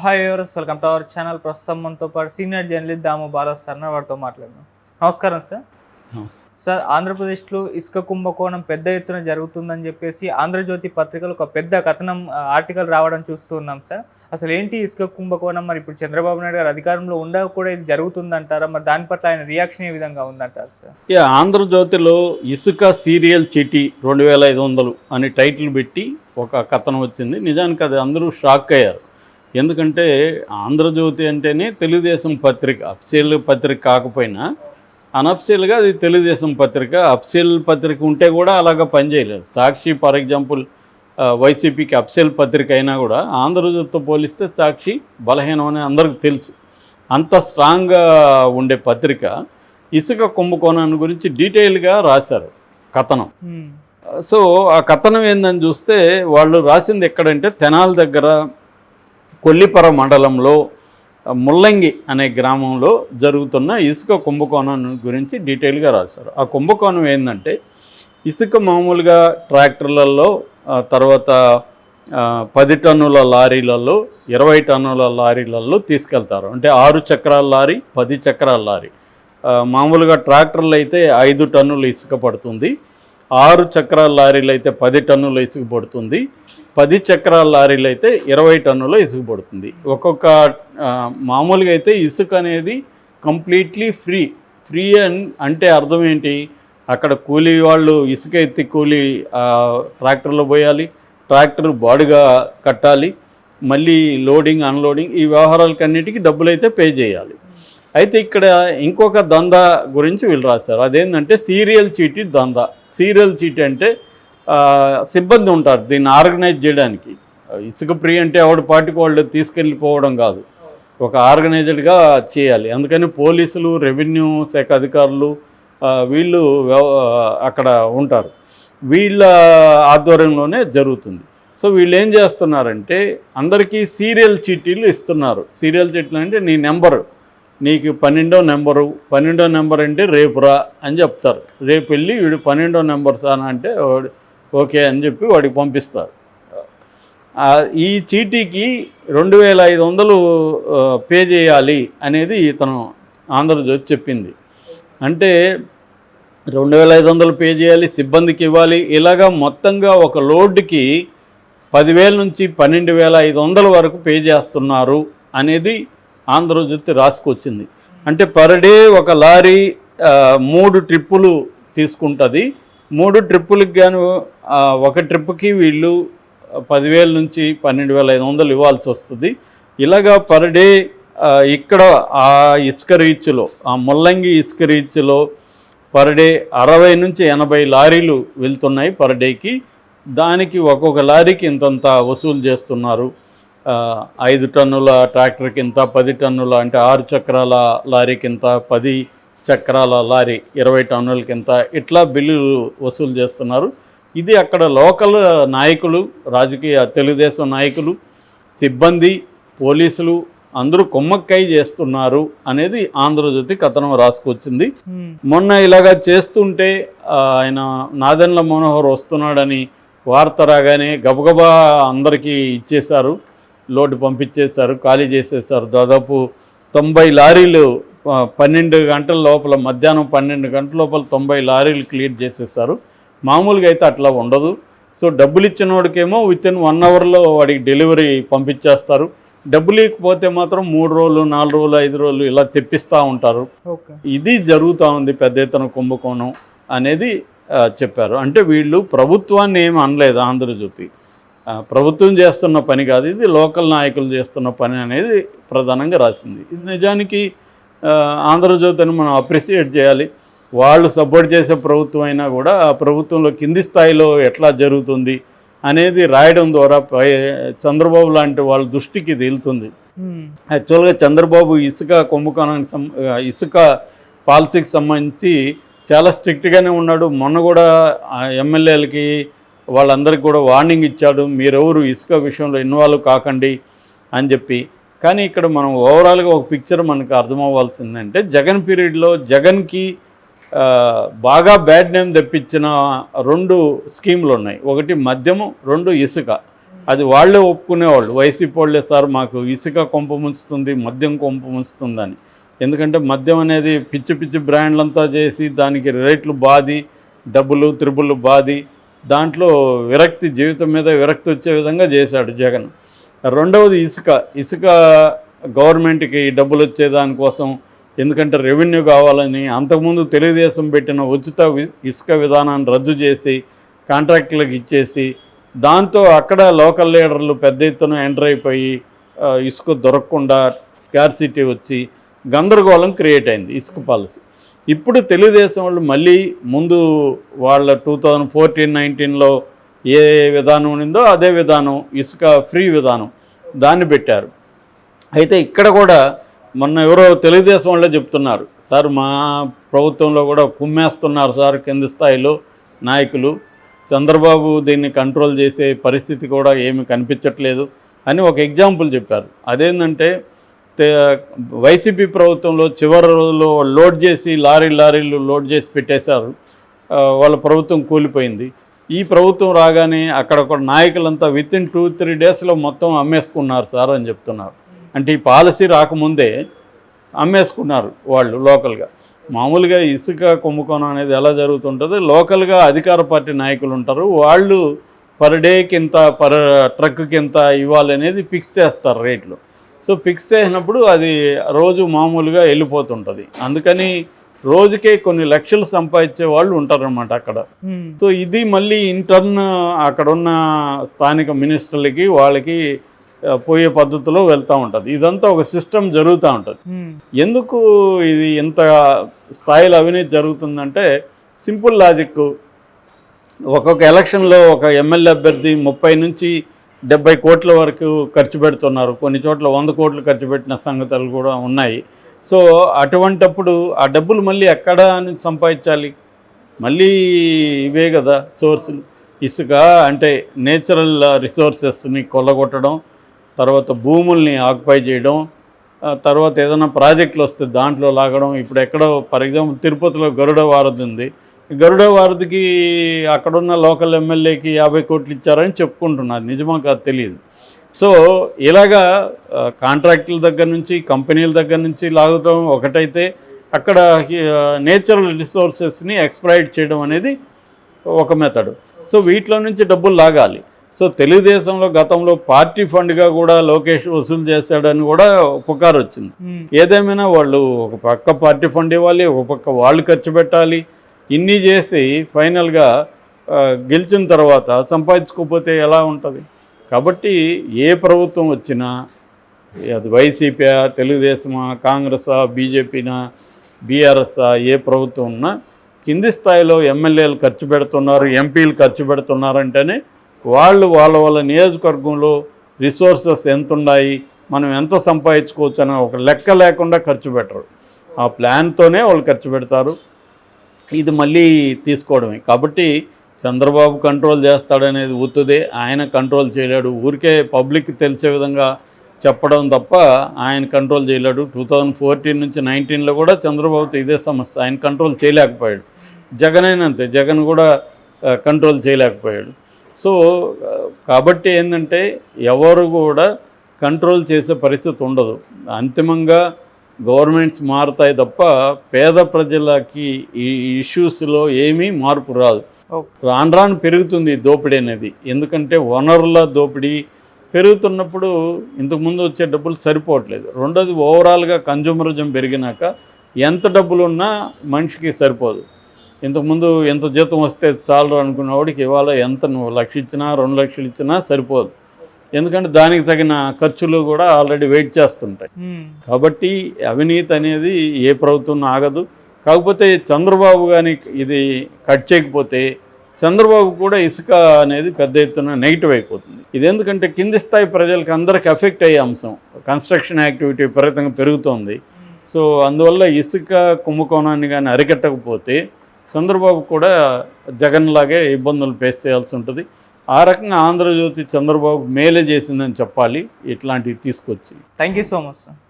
Hi viewers, welcome to our channel. ప్రస్తుతం మనతో పాటు సీనియర్ జర్నలిస్ట్ దాము బాలా సార్ వారితో మాట్లాడదాం. నమస్కారం సార్. సార్, ఆంధ్రప్రదేశ్లో ఇసుక కుంభకోణం పెద్ద ఎత్తున జరుగుతుందని చెప్పేసి ఆంధ్రజ్యోతి పత్రికలు ఒక పెద్ద కథనం ఆర్టికల్ రావడం చూస్తూ ఉన్నాం సార్. అసలు ఏంటి ఇసుక కుంభకోణం? మరి ఇప్పుడు చంద్రబాబు నాయుడు గారు అధికారంలో ఉండక కూడా ఇది జరుగుతుందంటారా? మరి దాని పట్ల ఆయన రియాక్షన్ ఏ విధంగా ఉందంటారు సార్? ఆంధ్రజ్యోతిలో ఇసుక సీరియల్ చీటీ 2500 అని టైటిల్ పెట్టి ఒక కథనం వచ్చింది. నిజానికి అది అందరూ షాక్ అయ్యారు. ఎందుకంటే ఆంధ్రజ్యోతి అంటేనే తెలుగుదేశం పత్రిక, అఫ్సియల్ పత్రిక కాకపోయినా అనఫ్సియల్గా అది తెలుగుదేశం పత్రిక. అఫ్సియల్ పత్రిక ఉంటే కూడా అలాగా పనిచేయలేదు. సాక్షి ఫర్ ఎగ్జాంపుల్ వైసీపీకి అఫ్సియల్ పత్రిక అయినా కూడా ఆంధ్రజ్యోతితో పోలిస్తే సాక్షి బలహీనం అని అందరికీ తెలుసు. అంత స్ట్రాంగ్గా ఉండే పత్రిక ఇసుక కుంభకోణాన్ని గురించి డీటెయిల్గా రాశారు కథనం. సో ఆ కథనం ఏందని చూస్తే వాళ్ళు రాసింది ఎక్కడంటే తెనాలి దగ్గర కొల్లిపర మండలంలో ముల్లంగి అనే గ్రామంలో జరుగుతున్న ఇసుక కుంభకోణం గురించి డీటెయిల్గా రాశారు. ఆ కుంభకోణం ఏంటంటే ఇసుక మామూలుగా ట్రాక్టర్లలో, తర్వాత 10 టన్నుల లారీలలో, 20 టన్నుల లారీలలో తీసుకెళ్తారు. అంటే 6 చక్రాల లారీ, 10 చక్రాల లారీ. మామూలుగా ట్రాక్టర్లు అయితే 5 టన్నులు ఇసుక పడుతుంది. 6 చక్రాల లారీలు అయితే 10 టన్నుల ఇసుక పడుతుంది. 10 చక్రాల లారీలు అయితే 20 టన్నుల ఇసుక పడుతుంది. ఒక్కొక్క మామూలుగా అయితే ఇసుక అనేది కంప్లీట్లీ ఫ్రీ అంటే అర్థం ఏంటి? అక్కడ కూలీ వాళ్ళు ఇసుక ఎత్తి కూలీ ట్రాక్టర్లో పోయాలి, ట్రాక్టర్ బాడుగా కట్టాలి, మళ్ళీ లోడింగ్ అన్లోడింగ్ ఈ వ్యవహారాలకన్నిటికీ డబ్బులు అయితే పే చేయాలి. అయితే ఇక్కడ ఇంకొక దందా గురించి వీళ్ళు రాశారు. అదేంటంటే సీరియల్ చీటీ దందా. సీరియల్ చీటీ అంటే సిబ్బంది ఉంటారు దీన్ని ఆర్గనైజ్ చేయడానికి. ఇసుక ఫ్రీ అంటే ఎవరి పార్టీకి వాళ్ళు తీసుకెళ్ళిపోవడం కాదు, ఒక ఆర్గనైజ్డ్గా చేయాలి. అందుకని పోలీసులు, రెవెన్యూ శాఖ అధికారులు వీళ్ళు అక్కడ ఉంటారు. వీళ్ళ ఆధ్వర్యంలోనే జరుగుతుంది. సో వీళ్ళు ఏం చేస్తున్నారంటే అందరికీ సీరియల్ చీటీలు ఇస్తున్నారు. సీరియల్ చీటీలు అంటే నీ నెంబరు, నీకు 12వ నెంబర్ అంటే రేపు రా అని చెప్తారు. రేపు వెళ్ళి వీడు 12వ నెంబర్ సార్ అంటే ఓకే అని చెప్పి వాడికి పంపిస్తారు. ఈ చీటీకి 2500 పే చేయాలి అనేది ఇతను ఆంధ్రజ్యోతి చెప్పింది. అంటే 2500 పే చేయాలి, సిబ్బందికి ఇవ్వాలి. ఇలాగా మొత్తంగా ఒక లోడ్కి 10,000 నుంచి 12,500 వరకు పే చేస్తున్నారు అనేది ఆంధ్రజ్యోతి రాసుకొచ్చింది. అంటే పర్ డే ఒక లారీ 3 ట్రిప్పులు తీసుకుంటుంది. 3 ట్రిప్పులకి గాను ఒక ట్రిప్కి వీళ్ళు 10,000 నుంచి 12,500 ఇవ్వాల్సి వస్తుంది. ఇలాగా పర్ డే ఇక్కడ ఆ ఇసుక రీచ్లో, ఆ ముల్లంగి ఇసుక రీచ్లో పర్ డే 60 నుంచి 80 లారీలు వెళ్తున్నాయి పర్ డేకి. దానికి ఒక్కొక్క లారీకి ఇంతంత వసూలు చేస్తున్నారు. 5 టన్నుల ట్రాక్టర్కి ఇంత, 10 టన్నుల అంటే 6 చక్రాల లారీకి ఇంత, 10 చక్రాల లారీ 20 టన్నులకి ఇంత, ఇట్లా బిల్లులు వసూలు చేస్తున్నారు. ఇది అక్కడ లోకల్ నాయకులు, రాజకీయ తెలుగుదేశం నాయకులు, సిబ్బంది, పోలీసులు అందరూ కొమ్మక్కై చేస్తున్నారు అనేది ఆంధ్రజ్యోతి కథనం రాసుకొచ్చింది. మొన్న ఇలాగా చేస్తుంటే ఆయన నాదెండ్ల మనోహర్ వస్తున్నాడని వార్త రాగానే గబగబా అందరికీ ఇచ్చేశారు, లోడ్ పంపించేశారు, ఖాళీ చేసేసారు. దాదాపు 90 లారీలు 12 గంటల లోపల, మధ్యాహ్నం 12 గంటల లోపల 90 లారీలు క్లియర్ చేసేసారు. మామూలుగా అయితే అట్లా ఉండదు. సో డబ్బులు ఇచ్చిన వాడికేమో వితిన్ 1 అవర్లో వాడికి డెలివరీ పంపించేస్తారు. డబ్బులు ఇకపోతే మాత్రం 3 రోజులు, 4 రోజులు, 5 రోజులు ఇలా తెప్పిస్తూ ఉంటారు. ఇది జరుగుతూ ఉంది పెద్ద ఎత్తున కుంభకోణం అనేది చెప్పారు. అంటే వీళ్ళు ప్రభుత్వాన్ని ఏమి అనలేదు ఆంధ్రజ్యోతి. ప్రభుత్వం చేస్తున్న పని కాదు ఇది, లోకల్ నాయకులు చేస్తున్న పని అనేది ప్రధానంగా రాసింది. ఇది నిజానికి ఆంధ్రజ్యోతిని మనం అప్రిషియేట్ చేయాలి. వాళ్ళు సపోర్ట్ చేసే ప్రభుత్వం అయినా కూడా ఆ ప్రభుత్వంలో కింది స్థాయిలో ఎట్లా జరుగుతుంది అనేది రాయడం ద్వారా చంద్రబాబు లాంటి వాళ్ళ దృష్టికి ఇది వెళ్తుంది. యాక్చువల్గా చంద్రబాబు ఇసుక కుంభకోణానికి ఇసుక పాలసీకి సంబంధించి చాలా స్ట్రిక్ట్గానే ఉన్నాడు. మొన్న కూడా ఎమ్మెల్యేలకి వాళ్ళందరికీ కూడా వార్నింగ్ ఇచ్చాడు, మీరెవరు ఇసుక విషయంలో ఇన్వాల్వ్ కాకండి అని చెప్పి. కానీ ఇక్కడ మనం ఓవరాల్గా ఒక పిక్చర్ మనకు అర్థమవ్వాల్సిందంటే జగన్ పీరియడ్లో జగన్కి బాగా బ్యాడ్ నేమ్ తెప్పించిన 2 స్కీములు ఉన్నాయి. ఒకటి మద్యము, 2 ఇసుక. అది వాళ్ళే ఒప్పుకునేవాళ్ళు. వైసీపీ వాళ్ళే సార్ మాకు ఇసుక కొంప ముంచుతుంది, మద్యం కొంప ముంచుతుందని. ఎందుకంటే మద్యం అనేది పిచ్చి పిచ్చి బ్రాండ్లంతా చేసి దానికి రేట్లు బాది, డబ్బులు త్రిబుల్ బాది, దాంట్లో విరక్తి, జీవితం మీద విరక్తి వచ్చే విధంగా చేశాడు జగన్. రెండవది ఇసుక గవర్నమెంట్కి డబ్బులు వచ్చే దానికోసం, ఎందుకంటే రెవెన్యూ కావాలని అంతకుముందు తెలుగుదేశం పెట్టిన ఉచిత ఇసుక విధానాన్ని రద్దు చేసి కాంట్రాక్టులకు ఇచ్చేసి, దాంతో అక్కడ లోకల్ లీడర్లు పెద్ద ఎత్తున ఎంటర్ అయిపోయి ఇసుక దొరకకుండా స్కార్సిటీ వచ్చి గందరగోళం క్రియేట్ అయింది ఇసుక పాలసీ. ఇప్పుడు తెలుగుదేశం వాళ్ళు మళ్ళీ ముందు వాళ్ళ 2014-19లో ఏ విధానం ఉండిందో అదే విధానం, ఇసుక ఫ్రీ విధానం, దాన్ని పెట్టారు. అయితే ఇక్కడ కూడా మొన్న ఎవరో తెలుగుదేశం వాళ్ళే చెప్తున్నారు, సార్ మా ప్రభుత్వంలో కూడా కుమ్మేస్తున్నారు సార్ కింది స్థాయిలో నాయకులు, చంద్రబాబు దీన్ని కంట్రోల్ చేసే పరిస్థితి కూడా ఏమీ కనిపించట్లేదు అని ఒక ఎగ్జాంపుల్ చెప్పారు. అదేంటంటే వైసీపీ ప్రభుత్వంలో చివరి రోజుల్లో లోడ్ చేసి లారీలు లోడ్ చేసి పెట్టేశారు, వాళ్ళ ప్రభుత్వం కూలిపోయింది. ఈ ప్రభుత్వం రాగానే అక్కడ నాయకులంతా వితిన్ 2-3 డేస్లో మొత్తం అమ్మేసుకున్నారు సార్ అని చెప్తున్నారు. అంటే ఈ పాలసీ రాకముందే అమ్మేసుకున్నారు వాళ్ళు లోకల్గా. మామూలుగా ఇసుక కుంభకోణం అనేది ఎలా జరుగుతుంటుందో, లోకల్గా అధికార పార్టీ నాయకులు ఉంటారు, వాళ్ళు పర్ డేకి ఇంత, పర్ ట్రక్కి ఇంత ఇవ్వాలనేది ఫిక్స్ చేస్తారు రేట్లు. సో ఫిక్స్ చేసినప్పుడు అది రోజు మామూలుగా వెళ్ళిపోతుంటుంది. అందుకని రోజుకే కొన్ని లక్షలు సంపాదించే వాళ్ళు ఉంటారనమాట అక్కడ. సో ఇది మళ్ళీ ఇంటర్న్ అక్కడ ఉన్న స్థానిక మినిస్టర్లకి వాళ్ళకి పోయే పద్ధతిలో వెళ్తూ ఉంటుంది. ఇదంతా ఒక సిస్టమ్ జరుగుతూ ఉంటుంది. ఎందుకు ఇది ఇంత స్థాయిలో అవినీతి జరుగుతుందంటే సింపుల్ లాజిక్. ఒక్కొక్క ఎలక్షన్లో ఒక ఎమ్మెల్యే అభ్యర్థి 30 నుంచి 70 కోట్ల వరకు ఖర్చు పెడుతున్నారు. కొన్ని చోట్ల 100 కోట్లు ఖర్చు పెట్టిన సంగతులు కూడా ఉన్నాయి. సో అటువంటప్పుడు ఆ డబ్బులు మళ్ళీ ఎక్కడ సంపాదించాలి? మళ్ళీ ఇవే కదా సోర్సులు. ఇసుక అంటే నేచురల్ రిసోర్సెస్ని కొల్లగొట్టడం, తర్వాత భూముల్ని ఆక్యుపై చేయడం, తర్వాత ఏదైనా ప్రాజెక్టులు వస్తే దాంట్లో లాగడం. ఇప్పుడు ఎక్కడో ఫర్ ఎగ్జాంపుల్ తిరుపతిలో గరుడ వారధి ఉంది. గరుడ వారధికి అక్కడున్న లోకల్ ఎమ్మెల్యేకి 50 కోట్లు ఇచ్చారని చెప్పుకుంటున్నారు, నిజమా కాదు తెలియదు. సో ఇలాగా కాంట్రాక్టుల దగ్గర నుంచి, కంపెనీల దగ్గర నుంచి లాగడం ఒకటైతే, అక్కడ నేచురల్ రిసోర్సెస్ని ఎక్స్ప్లాయిట్ చేయడం అనేది ఒక మెథడ్. సో వీటిలో నుంచి డబ్బులు లాగాలి. సో తెలుగుదేశంలో గతంలో పార్టీ ఫండ్గా కూడా లోకేష్ వసూలు చేశాడని కూడా పుకారు వచ్చింది. ఏదేమైనా వాళ్ళు ఒక పక్క పార్టీ ఫండ్ ఇవ్వాలి, ఒక పక్క వాళ్ళు ఖర్చు పెట్టాలి. ఇన్ని చేసి ఫైనల్గా గెలిచిన తర్వాత సంపాదించుకోకపోతే ఎలా ఉంటుంది? కాబట్టి ఏ ప్రభుత్వం వచ్చినా, అది వైసీపీ, తెలుగుదేశమా, కాంగ్రెసా, బీజేపీనా, బీఆర్ఎస్ఆ, ఏ ప్రభుత్వం ఉన్నా కింది స్థాయిలో ఎమ్మెల్యేలు ఖర్చు పెడుతున్నారు, ఎంపీలు ఖర్చు పెడుతున్నారంటేనే వాళ్ళు వాళ్ళ నియోజకవర్గంలో రిసోర్సెస్ ఎంత ఉన్నాయి, మనం ఎంత సంపాదించుకోవచ్చు అని ఒక లెక్క లేకుండా ఖర్చు పెట్టరు. ఆ ప్లాన్తోనే వాళ్ళు ఖర్చు పెడతారు. ఇది మళ్ళీ తీసుకోవడమే. కాబట్టి చంద్రబాబు కంట్రోల్ చేస్తాడనేది ఉత్తుదే, ఆయన కంట్రోల్ చేయలేడు. ఊరికే పబ్లిక్ తెలిసే విధంగా చెప్పడం తప్ప ఆయన కంట్రోల్ చేయలేడు. 2014 నుంచి 19లో కూడా చంద్రబాబుతో ఇదే సమస్య, ఆయన కంట్రోల్ చేయలేకపోయాడు. జగన్ అయినంతే, జగన్ కూడా కంట్రోల్ చేయలేకపోయాడు. సో కాబట్టి ఏంటంటే ఎవరు కూడా కంట్రోల్ చేసే పరిస్థితి ఉండదు. అంతిమంగా గవర్నమెంట్స్ మారుతాయి తప్ప పేద ప్రజలకి ఈ ఇష్యూస్లో ఏమీ మార్పు రాదు. రాను పెరుగుతుంది దోపిడీ అనేది. ఎందుకంటే వనరుల దోపిడీ పెరుగుతున్నప్పుడు ఇంతకుముందు వచ్చే డబ్బులు సరిపోవట్లేదు. రెండోది ఓవరాల్గా కన్జ్యూమరిజం పెరిగినాక ఎంత డబ్బులు ఉన్నా మనిషికి సరిపోదు. ఇంతకుముందు ఎంత జీతం వస్తే చాలు అనుకున్నవాడికి ఇవాళ ఎంత నువ్వు 1 లక్ష ఇచ్చినా 2 లక్షలు ఇచ్చినా సరిపోదు. ఎందుకంటే దానికి తగిన ఖర్చులు కూడా ఆల్రెడీ వెయిట్ చేస్తుంటాయి. కాబట్టి అవినీతి అనేది ఏ ప్రభుత్వం ఆగదు. కాకపోతే చంద్రబాబు కానీ ఇది కట్ చేయకపోతే చంద్రబాబు కూడా ఇసుక అనేది పెద్ద ఎత్తున నెగిటివ్ అయిపోతుంది. ఇది ఎందుకంటే కింది స్థాయి ప్రజలకు అందరికి ఎఫెక్ట్ అయ్యే అంశం. కన్స్ట్రక్షన్ యాక్టివిటీ విపరీతంగా పెరుగుతోంది. సో అందువల్ల ఇసుక కుంభకోణాన్ని కానీ అరికట్టకపోతే చంద్రబాబు కూడా జగన్ లాగే ఇబ్బందులు ఫేస్ చేయాల్సి ఉంటుంది. ఆ రకంగా ఆంధ్రజ్యోతి చంద్రబాబు మేలే చేసిందని చెప్పాలి ఇట్లాంటివి తీసుకొచ్చి. Thank you so much sir.